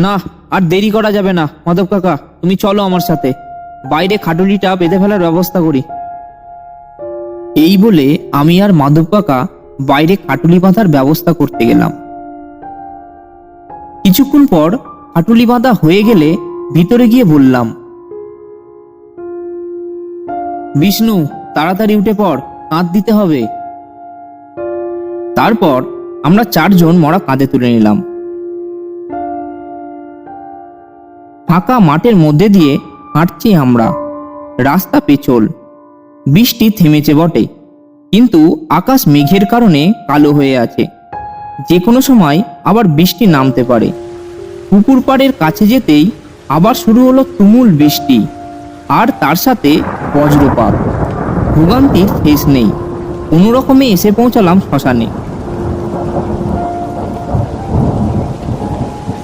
না, আর দেরি করা যাবে না। মাধব কাকা, তুমি চলো আমার সাথে, বাইরে খাটুলিটা বেঁধে ফেলার ব্যবস্থা করি। এই বলে আমি আর মাধব কাকা বাইরে খাটুলি বাঁধার ব্যবস্থা করতে গেলাম। কিছুক্ষণ পর খাটুলি বাঁধা হয়ে গেলে ভিতরে গিয়ে বললাম, বিষ্ণু, তাড়াতাড়ি উঠে পড়, কাঁধ দিতে হবে। তারপর আমরা 4 জন মরা কাঁধে তুলে নিলাম। ফাঁকা মাঠের মধ্যে দিয়ে হাঁটছি আমরা। রাস্তা পেছল, বৃষ্টি থেমেছে বটে, কিন্তু আকাশ মেঘের কারণে কালো হয়ে আছে। যে কোনো সময় আবার বৃষ্টি নামতে পারে। পুকুর পাড়ের কাছে যেতেই আবার শুরু হলো তুমুল বৃষ্টি, আর তার সাথে বজ্রপাত। ভোগান্তির শেষ নেই। কোনো রকমে এসে পৌঁছালাম শ্মশানে।